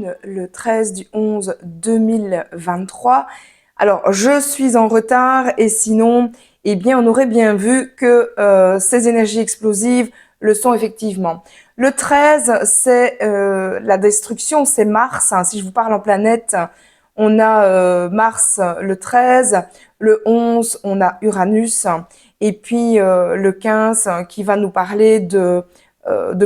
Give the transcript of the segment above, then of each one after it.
Lune le 13 du 11 2023. Alors, je suis en retard et sinon, eh bien, on aurait bien vu que ces énergies explosives le sont effectivement. Le 13, c'est la destruction, c'est Mars. Si je vous parle en planète, on a Mars le 13, le 11, on a Uranus, et puis le 15 qui va nous parler de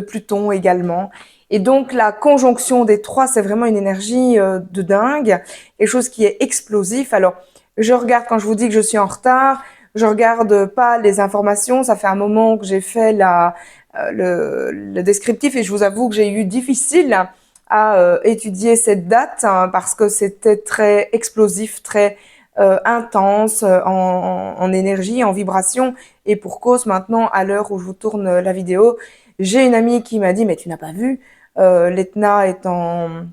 Pluton également. Et donc la conjonction des trois, c'est vraiment une énergie de dingue, quelque chose qui est explosif. Alors je regarde, quand je vous dis que je suis en retard, je regarde pas les informations, ça fait un moment que j'ai fait le descriptif et je vous avoue que j'ai eu difficile à étudier cette date parce que c'était très explosif, très intense en énergie, en vibration, et pour cause maintenant, à l'heure où je vous tourne la vidéo, j'ai une amie qui m'a dit « mais tu n'as pas vu, l'Etna est en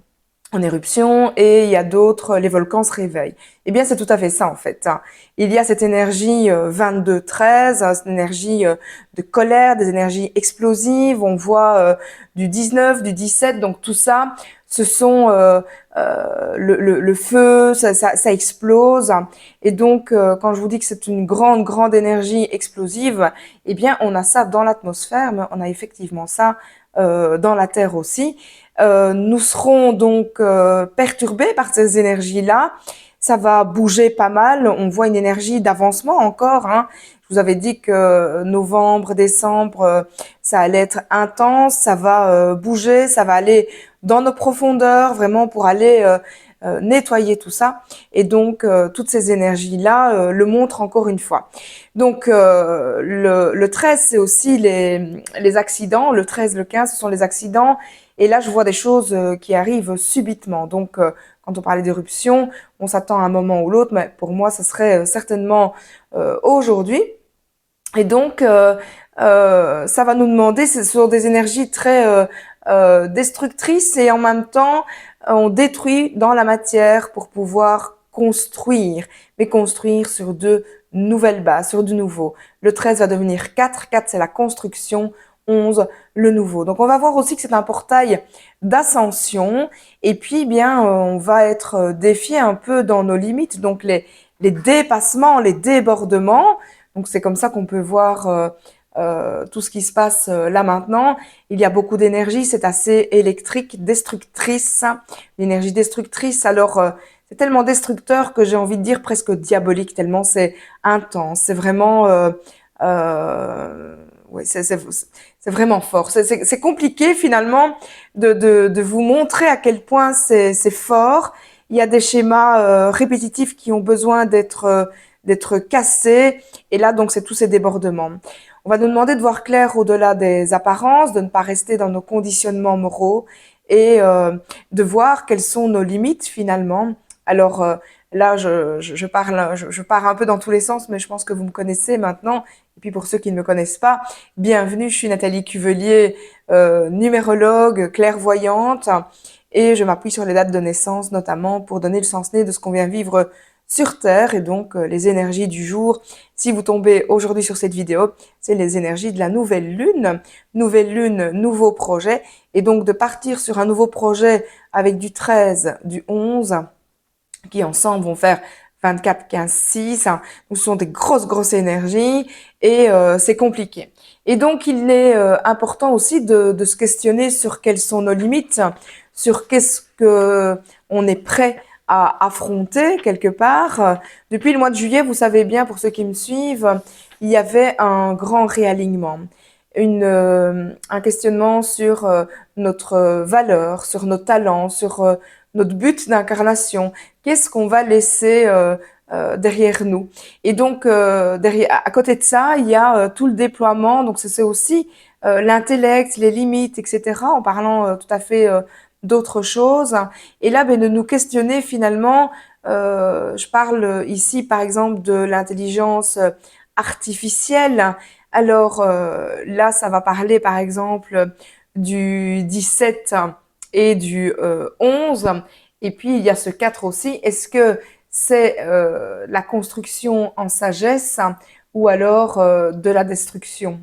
éruption et il y a d'autres, les volcans se réveillent ». Eh bien, c'est tout à fait ça en fait. Il y a cette énergie 22-13, cette énergie de colère, des énergies explosives, on voit du 19, du 17, donc tout ça, ce sont le feu, ça explose. Et donc, quand je vous dis que c'est une grande énergie explosive, eh bien, on a ça dans l'atmosphère, mais on a effectivement ça dans la Terre aussi. Nous serons donc perturbés par ces énergies-là. Ça va bouger pas mal. On voit une énergie d'avancement encore. Je vous avais dit que novembre, décembre, ça allait être intense. Ça va bouger, ça va aller dans nos profondeurs, vraiment pour aller nettoyer tout ça. Et donc, toutes ces énergies-là le montrent encore une fois. Donc, le 13, c'est aussi les accidents. Le 13, le 15, ce sont les accidents. Et là, je vois des choses qui arrivent subitement. Donc, quand on parlait d'éruption, on s'attend à un moment ou l'autre, mais pour moi, ce serait certainement aujourd'hui. Et donc, ça va nous demander, ce sont des énergies très destructrices et en même temps, on détruit dans la matière pour pouvoir construire, mais construire sur de nouvelles bases, sur du nouveau. Le 13 va devenir 4, 4 c'est la construction, 11 le nouveau. Donc on va voir aussi que c'est un portail d'ascension et puis bien on va être défié un peu dans nos limites, donc les dépassements, les débordements. Donc c'est comme ça qu'on peut voir tout ce qui se passe là maintenant. Il y a beaucoup d'énergie, c'est assez électrique, destructrice, l'énergie destructrice. Alors c'est tellement destructeur que j'ai envie de dire presque diabolique, tellement c'est intense. C'est vraiment ouais, c'est vraiment fort. C'est compliqué finalement de vous montrer à quel point c'est fort. Il y a des schémas répétitifs qui ont besoin d'être cassés. Et là, donc, c'est tous ces débordements. On va nous demander de voir clair au-delà des apparences, de ne pas rester dans nos conditionnements moraux et de voir quelles sont nos limites finalement. Alors là, je pars un peu dans tous les sens, mais je pense que vous me connaissez maintenant. Et puis pour ceux qui ne me connaissent pas, bienvenue, je suis Nathalie Cuvelier, numérologue, clairvoyante, et je m'appuie sur les dates de naissance notamment pour donner le sens-né de ce qu'on vient vivre sur Terre et donc les énergies du jour. Si vous tombez aujourd'hui sur cette vidéo, c'est les énergies de la nouvelle lune, nouveau projet, et donc de partir sur un nouveau projet avec du 13, du 11, qui ensemble vont faire 24, 15, 6. Ce sont des grosses énergies et c'est compliqué. Et donc, il est important aussi de se questionner sur quelles sont nos limites, sur qu'est-ce que on est prêt à affronter quelque part. Depuis le mois de juillet, vous savez bien, pour ceux qui me suivent, il y avait un grand réalignement, un questionnement sur notre valeur, sur nos talents, sur notre but d'incarnation. Qu'est-ce qu'on va laisser derrière nous? Et donc, à côté de ça, il y a tout le déploiement. Donc, c'est aussi l'intellect, les limites, etc. En parlant tout à fait d'autres choses. Et là, ben, de nous questionner finalement. Je parle ici, par exemple, de l'intelligence artificielle. Alors là, ça va parler, par exemple, du 17 et du 11. Et puis, il y a ce 4 aussi. Est-ce que c'est la construction en sagesse ou alors de la destruction?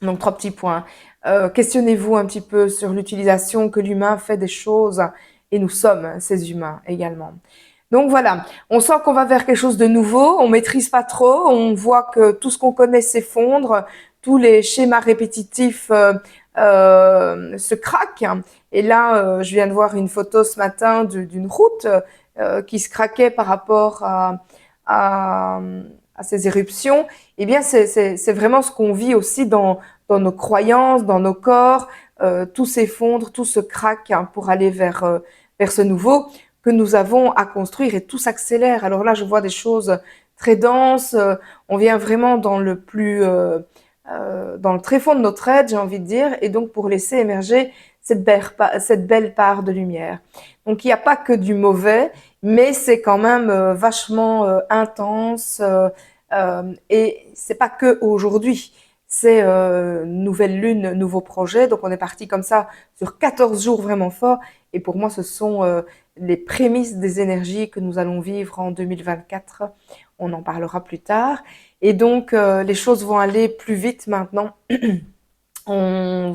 Donc, 3 petits points. Questionnez-vous un petit peu sur l'utilisation que l'humain fait des choses et nous sommes ces humains également. Donc voilà, on sent qu'on va vers quelque chose de nouveau, on maîtrise pas trop, on voit que tout ce qu'on connaît s'effondre, tous les schémas répétitifs se craquent. Et là, je viens de voir une photo ce matin d'une route qui se craquait par rapport à, à ces éruptions. Eh bien, c'est vraiment ce qu'on vit aussi dans nos croyances, dans nos corps. Tout s'effondre, tout se craque pour aller vers ce nouveau que nous avons à construire et tout s'accélère. Alors là, je vois des choses très denses. On vient vraiment dans le dans le tréfonds de notre être, j'ai envie de dire, et donc pour laisser émerger cette belle part de lumière. Donc il n'y a pas que du mauvais, mais c'est quand même vachement intense et c'est pas que aujourd'hui. C'est nouvelle lune, nouveau projet. Donc on est parti comme ça sur 14 jours vraiment forts. Et pour moi, ce sont les prémices des énergies que nous allons vivre en 2024. On en parlera plus tard. Et donc, les choses vont aller plus vite maintenant. On,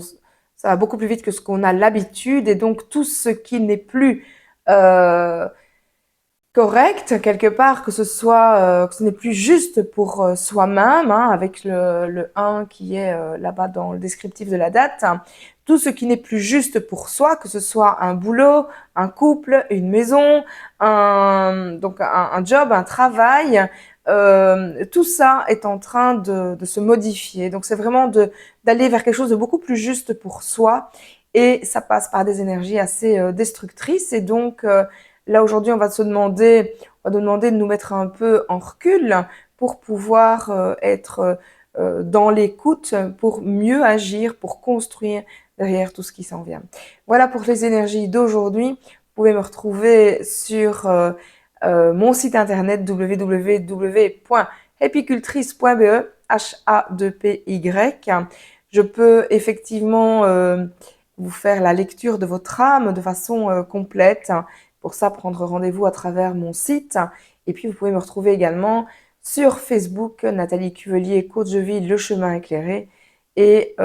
Ça va beaucoup plus vite que ce qu'on a l'habitude. Et donc, tout ce qui n'est plus correct quelque part, que ce n'est plus juste pour soi-même, hein, avec le 1 qui est là-bas dans le descriptif de la date, hein. Tout ce qui n'est plus juste pour soi, que ce soit un boulot, un couple, une maison, un job, un travail, tout ça est en train de se modifier. Donc c'est vraiment d'aller vers quelque chose de beaucoup plus juste pour soi, et ça passe par des énergies assez destructrices. Et donc là, aujourd'hui, on va nous demander de nous mettre un peu en recul pour pouvoir être dans l'écoute, pour mieux agir, pour construire derrière tout ce qui s'en vient. Voilà pour les énergies d'aujourd'hui. Vous pouvez me retrouver sur mon site internet www.happycultrice.be, H-A-2-P-Y. Je peux effectivement vous faire la lecture de votre âme de façon complète. Pour ça, prendre rendez-vous à travers mon site. Et puis, vous pouvez me retrouver également sur Facebook, Nathalie Cuvelier, coach de vie, le chemin éclairé. Et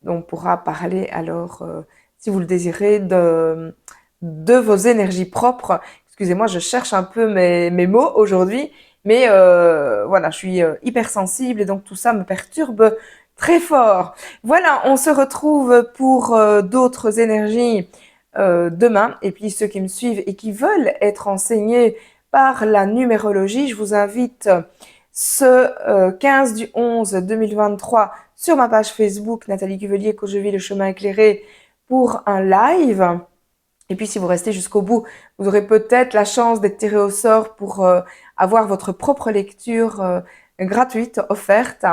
on pourra parler alors, si vous le désirez, de vos énergies propres. Excusez-moi, je cherche un peu mes mots aujourd'hui. Mais voilà, je suis hypersensible et donc tout ça me perturbe très fort. Voilà, on se retrouve pour d'autres énergies demain. Et puis ceux qui me suivent et qui veulent être enseignés par la numérologie, je vous invite ce 15 du 11 2023 sur ma page Facebook Nathalie Cuvelier, coach de vie, le chemin éclairé, pour un live. Et puis si vous restez jusqu'au bout, vous aurez peut-être la chance d'être tiré au sort pour avoir votre propre lecture gratuite offerte.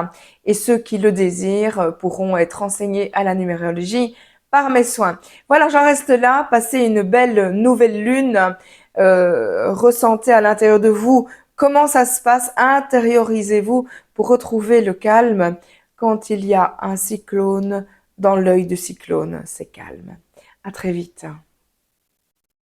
Et ceux qui le désirent pourront être enseignés à la numérologie par mes soins. Voilà, j'en reste là. Passez une belle nouvelle lune. Ressentez à l'intérieur de vous comment ça se passe. Intériorisez-vous pour retrouver le calme. Quand il y a un cyclone, dans l'œil du cyclone, c'est calme. À très vite.